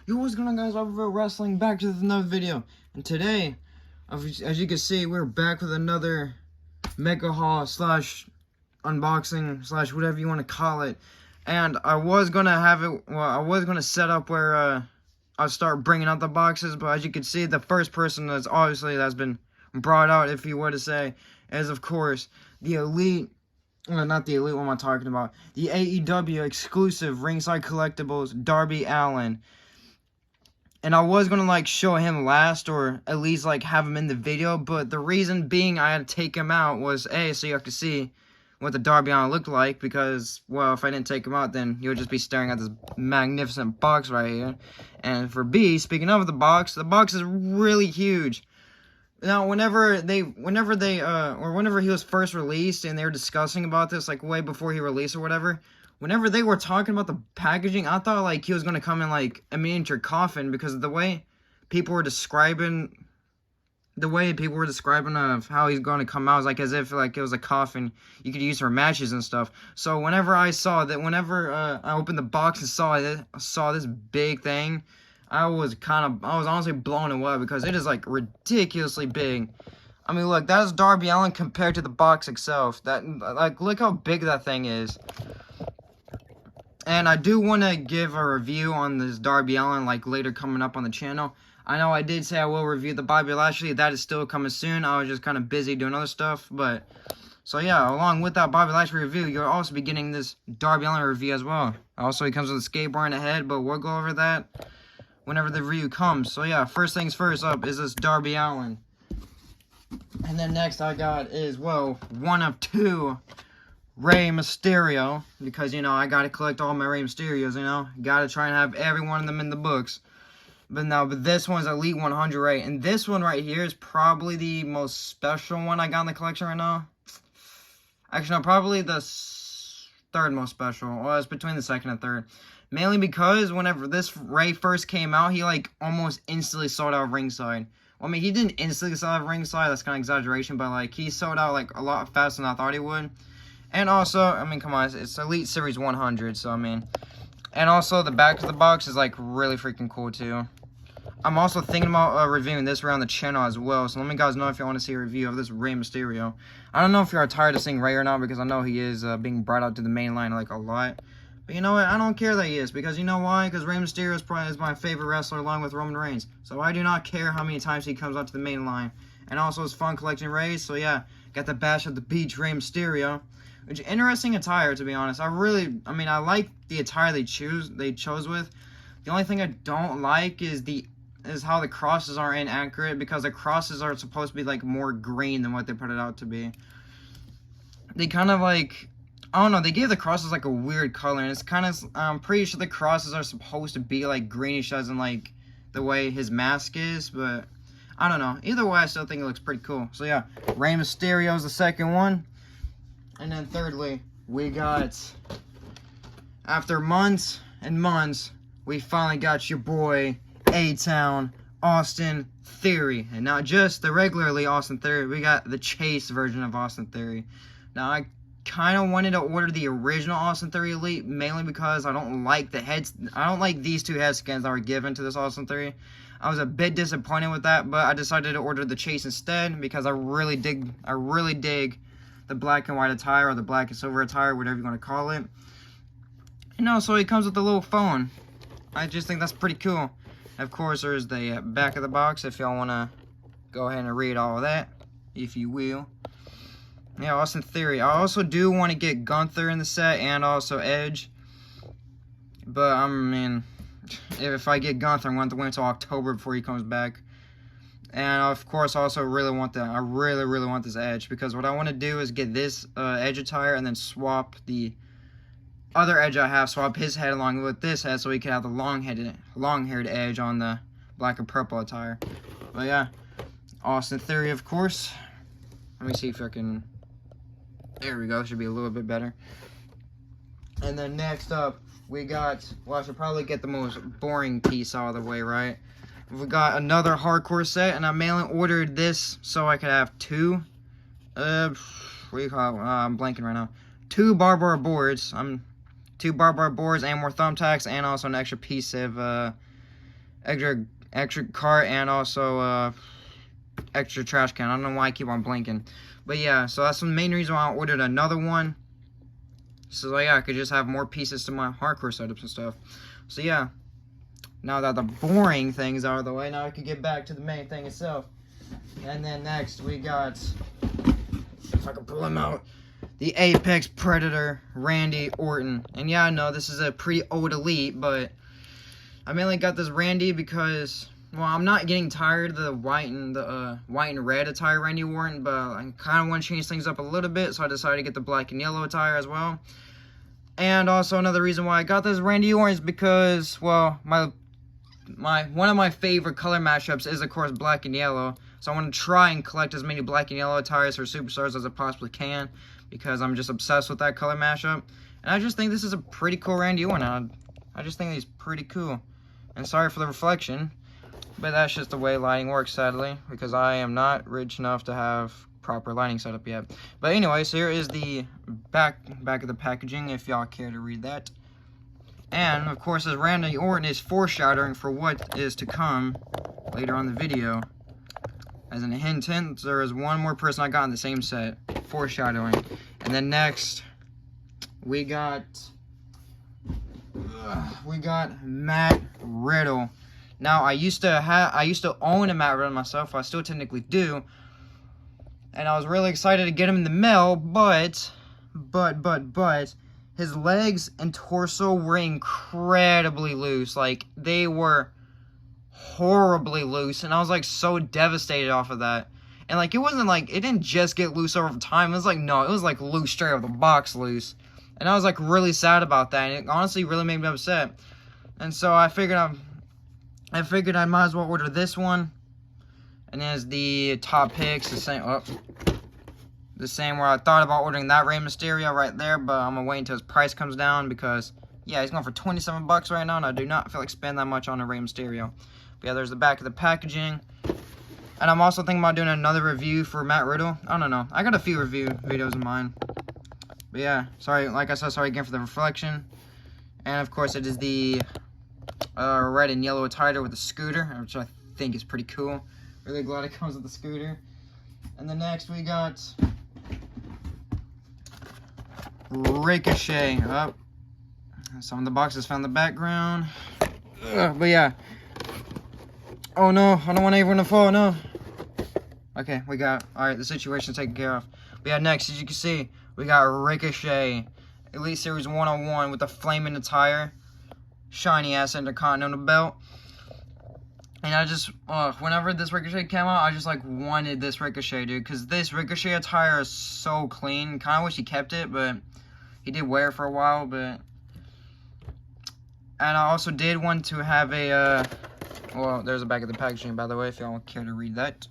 Yo, what's going on, guys? Over Wrestling, back to another video. And today, as you can see, we're back with another Mega Haul slash unboxing slash whatever you want to call it. And I was gonna have it, I was gonna set up where I'll start bringing out the boxes, but as you can see, the first person that's been brought out, if you were to say, is of course the Elite. Well, not the Elite, what am I talking about? The AEW exclusive Ringside Collectibles Darby Allin. And I was gonna like show him last, or at least like have him in the video, but the reason being I had to take him out was A, so you have to see what the Darby Allin looked like, because, well, if I didn't take him out, then you would just be staring at this magnificent box right here. And for B, speaking of the box is really huge. Now, whenever he was first released and they were discussing about this, like way before he released or whatever, whenever they were talking about the packaging, I thought like he was gonna come in like a miniature coffin, because of the way people were describing of how he's going to come out, is like as if like it was a coffin you could use for matches and stuff. So whenever I opened the box and saw this big thing, I was honestly blown away, because it is like ridiculously big. I mean, look, that is Darby Allin compared to the box itself. Look how big that thing is. And I do want to give a review on this Darby Allin, like, later coming up on the channel. I know I did say I will review the Bobby Lashley. That is still coming soon. I was just kind of busy doing other stuff. But, so yeah, along with that Bobby Lashley review, you'll also be getting this Darby Allin review as well. Also, he comes with a skateboard in the head, but we'll go over that whenever the review comes. So yeah, first things first up is this Darby Allin. And then next I got is, well, one of two Rey Mysterio, because, you know, I gotta collect all my Rey Mysterios, you know, gotta try and have every one of them in the books. But this one's Elite 100 Rey, and this one right here is probably the most special one I got in the collection right now. Actually, no, probably the third most special. Well, it's between the second and third. Mainly because whenever this Rey first came out, he, like, almost instantly sold out ringside. Well, I mean, he didn't instantly sell out ringside, that's kind of exaggeration, but, like, he sold out, like, a lot faster than I thought he would. And also, I mean, come on, it's Elite Series 100, so, I mean, and also the back of the box is, like, really freaking cool, too. I'm also thinking about reviewing this around the channel as well, so let me guys know if you want to see a review of this Rey Mysterio. I don't know if you are tired of seeing Rey or not, because I know he is being brought out to the main line, like, a lot. But you know what, I don't care that he is, because you know why? Because Rey Mysterio is my favorite wrestler along with Roman Reigns. So I do not care how many times he comes out to the main line. And also it's fun collecting Reys, so yeah, got the Bash at the Beach Rey Mysterio. Which, interesting attire, to be honest. I like the attire they chose with. The only thing I don't like is how the crosses are inaccurate, because the crosses are supposed to be like more green than what they put it out to be. They kind of like, I don't know, they gave the crosses like a weird color, and it's kind of, I'm pretty sure the crosses are supposed to be like greenish, as in like the way his mask is, but I don't know. Either way, I still think it looks pretty cool. So yeah, Rey Mysterio is the second one. And then thirdly, we got, after months and months, we finally got your boy, A-Town, Austin Theory. And not just the regularly Austin Theory, we got the Chase version of Austin Theory. Now, I kind of wanted to order the original Austin Theory Elite, mainly because I don't like these two head skins that were given to this Austin Theory. I was a bit disappointed with that, but I decided to order the Chase instead, because I really dig the black and white attire, or the black and silver attire, whatever you want to call it. And also, it comes with a little phone. I just think that's pretty cool. Of course, there's the back of the box, if y'all want to go ahead and read all of that, if you will. Yeah, Austin Theory. I also do want to get Gunther in the set, and also Edge. But, I mean, if I get Gunther, I'm going to wait until October before he comes back. And of course, I also really want this Edge, because what I want to do is get this Edge attire and then swap the other Edge I have, swap his head along with this head, so he can have the long-haired Edge on the black and purple attire. But yeah, Austin Theory, of course. Let me see if I can. There we go. Should be a little bit better. And then next up, we got. Well, I should probably get the most boring piece out of the way, right? We got another hardcore set, and I mainly ordered this so I could have two, what do you call it? I'm blanking right now. Two barbed boards. Two barbed boards and more thumbtacks, and also an extra piece of extra cart and also extra trash can. I don't know why I keep on blinking. But yeah, so that's the main reason why I ordered another one. So yeah, I could just have more pieces to my hardcore setups and stuff. So yeah, now that the boring things are out of the way, now I can get back to the main thing itself. And then next we got, if I can pull him out, the Apex Predator Randy Orton. And yeah, I know this is a pretty old elite, but I mainly got this Randy because, well, I'm not getting tired of the white and red attire Randy Orton, but I kind of want to change things up a little bit, so I decided to get the black and yellow attire as well. And also another reason why I got this Randy Orton is because, well, one of my favorite color matchups is of course black and yellow. So I want to try and collect as many black and yellow attires for superstars as I possibly can, because I'm just obsessed with that color mashup. And I just think this is a pretty cool Randy Orton. I just think he's pretty cool. And sorry for the reflection, but that's just the way lighting works, sadly, because I am not rich enough to have proper lighting setup yet. But anyways, here is the back of the packaging, if y'all care to read that. And of course, as Randy Orton is foreshadowing for what is to come later on the video. As in a hint, there is one more person I got in the same set, foreshadowing. And then next, we got Matt Riddle. Now, I used to own a Matt Riddle myself. I still technically do. And I was really excited to get him in the mail, but his legs and torso were incredibly loose. Like, they were horribly loose, and I was like so devastated off of that. And like, it wasn't like, it didn't just get loose over time. It was like, no, it was like loose straight out of the box loose. And I was like really sad about that, and it honestly really made me upset. And so I figured I might as well order this one. And as the top picks, the same where I thought about ordering that Rey Mysterio right there, but I'm gonna wait until his price comes down, because yeah, he's going for 27 bucks right now, and I do not feel like spending that much on a Rey Mysterio. But yeah, there's the back of the packaging. And I'm also thinking about doing another review for Matt Riddle. I don't know. I got a few review videos in mind. But yeah, sorry, like I said, sorry again for the reflection. And of course, it is the red and yellow attire with the scooter, which I think is pretty cool. Really glad it comes with the scooter. And then next we got Ricochet. Some of the boxes found in the background. But yeah. Oh no, I don't want everyone to fall, no. Okay, we got, alright, the situation's taken care of. But yeah, next, as you can see, we got Ricochet. Elite Series 101 with the flaming attire. Shiny ass Intercontinental belt. And I just, whenever this Ricochet came out, I just like wanted this Ricochet, dude. Because this Ricochet attire is so clean. Kind of wish he kept it, but he did wear it for a while, but. And I also did want to have a, well, there's the back of the packaging, by the way, if y'all care to read that.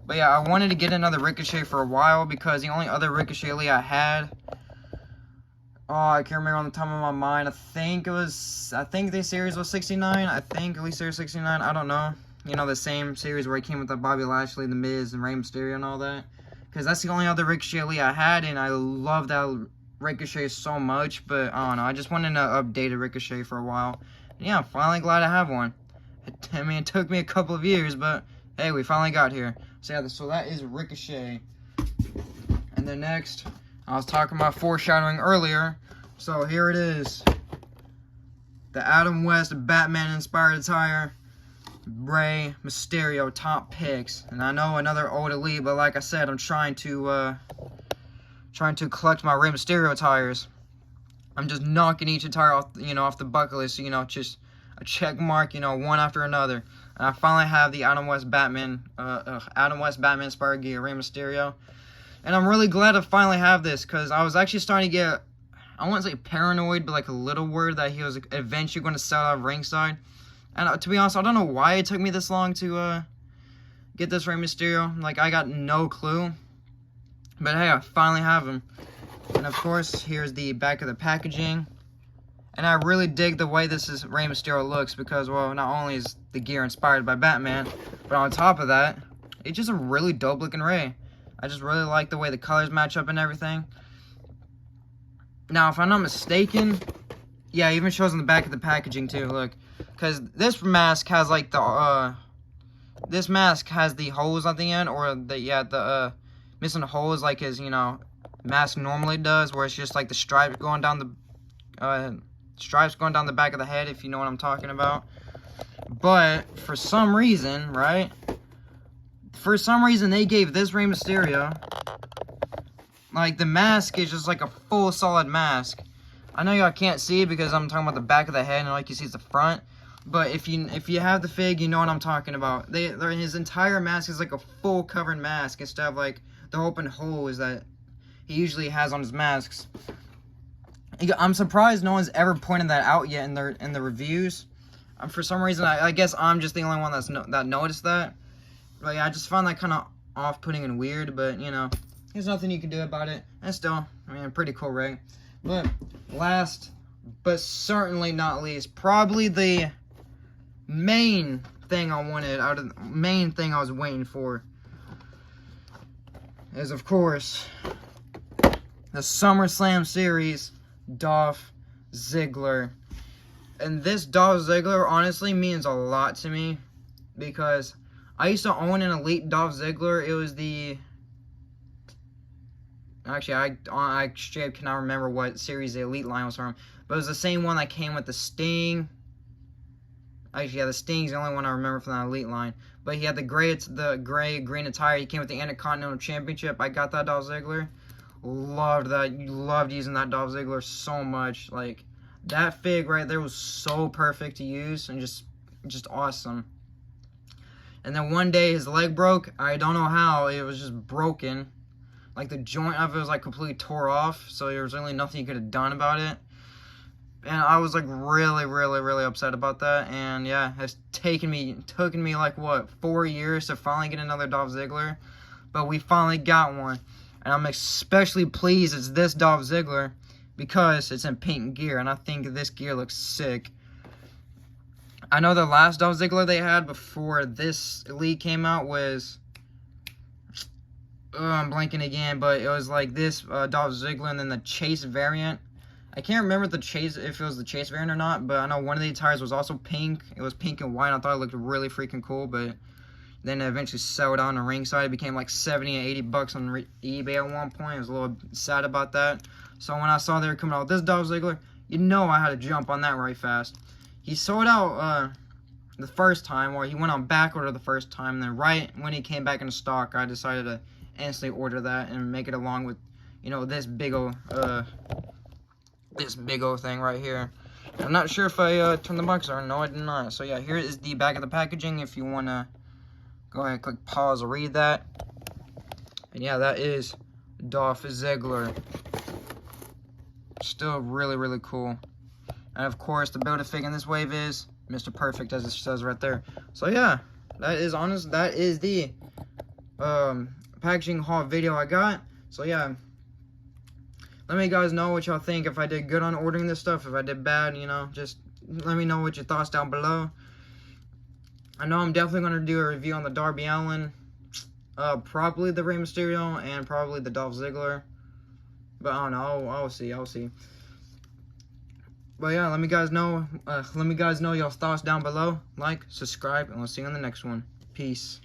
But yeah, I wanted to get another Ricochet for a while, because the only other Ricochet Elite I had, oh, I can't remember on the top of my mind. I think the series was 69. I think Elite Series 69. I don't know. You know, the same series where he came with the Bobby Lashley, The Miz, and Rey Mysterio and all that. Because that's the only other Ricochet Elite I had, and I love that Ricochet so much. But I don't know. I just wanted to update a Ricochet for a while. And yeah, I'm finally glad I have one. I mean, it took me a couple of years, but hey, we finally got here. So yeah, so that is Ricochet. And then next, I was talking about foreshadowing earlier. So here it is. The Adam West Batman-inspired attire. Rey Mysterio top picks. And I know another old Elite, but like I said, I'm trying to collect my Rey Mysterio attires. I'm just knocking each attire off, off the bucket list, just a check mark, one after another. And I finally have the Adam West Batman inspired gear, Rey Mysterio. And I'm really glad to finally have this, because I was actually starting to get, I wouldn't say paranoid, but like a little worried that he was eventually going to sell out of ringside. And to be honest, I don't know why it took me this long to get this Rey Mysterio. Like, I got no clue. But hey, I finally have him. And of course, here's the back of the packaging. And I really dig the way this Rey Mysterio looks, because, well, not only is the gear inspired by Batman, but on top of that, it's just a really dope looking Rey. I just really like the way the colors match up and everything. Now, if I'm not mistaken, yeah, it even shows on the back of the packaging too, look. because this mask has like the this mask has the holes at the end, or the missing holes like his mask normally does, where it's just like the stripes going down the back of the head, if you know what I'm talking about. But for some reason, right? For some reason, they gave this Rey Mysterio, like, the mask is just like a full solid mask. I know y'all can't see it because I'm talking about the back of the head, and all you can see is the front. But if you have the fig, you know what I'm talking about. His entire mask is like a full covered mask instead of like the open holes that he usually has on his masks. I'm surprised no one's ever pointed that out yet in the reviews. For some reason, I guess I'm just the only one that noticed that. But yeah, I just found that kind of off-putting and weird. But there's nothing you can do about it. And still, I mean, pretty cool, right? But last, but certainly not least, probably the main thing I wanted main thing I was waiting for is, of course, the SummerSlam Series Dolph Ziggler. And this Dolph Ziggler honestly means a lot to me because I used to own an Elite Dolph Ziggler. It was the... Actually, I straight cannot remember what series the Elite line was from. But it was the same one that came with the Sting. Actually, yeah, the Sting's the only one I remember from that Elite line. But he had the gray-green attire. He came with the Intercontinental Championship. I got that Dolph Ziggler. Loved that. Loved using that Dolph Ziggler so much. Like, that fig right there was so perfect to use and just awesome. And then one day his leg broke. I don't know how. It was just broken. Like, the joint of it was like completely tore off. So there was really nothing you could have done about it. And I was like really, really, really upset about that. And yeah, it's taken me like what, 4 years to finally get another Dolph Ziggler. But we finally got one. And I'm especially pleased it's this Dolph Ziggler because it's in pink gear. And I think this gear looks sick. I know the last Dolph Ziggler they had before this Elite came out was... I'm blanking again, but it was like this Dolph Ziggler and then the Chase variant. I can't remember if it was the Chase variant or not, but I know one of the attires was also pink. It was pink and white. I thought it looked really freaking cool, but then it eventually sold out on the ringside. It became like 70 and 80 bucks on eBay at one point. I was a little sad about that. So when I saw they were coming out with this Dolph Ziggler, I had to jump on that right fast. He sold out the first time, or he went on back order the first time, and then right when he came back into stock, I decided to instantly order that and make it along with, this big old thing right here. I'm not sure if I turned the box on. No, I did not. So yeah, here is the back of the packaging. If you wanna go ahead and click pause or read that. And yeah, that is Dolph Ziggler. Still really, really cool. And of course, the Build-A-Fig in this wave is Mr. Perfect, as it says right there. So yeah, that is the packaging haul video I got. So yeah, let me guys know what y'all think. If I did good on ordering this stuff, if I did bad, just let me know what your thoughts down below. I know I'm definitely going to do a review on the Darby Allin, probably the Rey Mysterio, and probably the Dolph Ziggler. But I don't know, I'll see. But yeah, let me guys know y'all's thoughts down below. Like, subscribe, and we'll see you on the next one. Peace.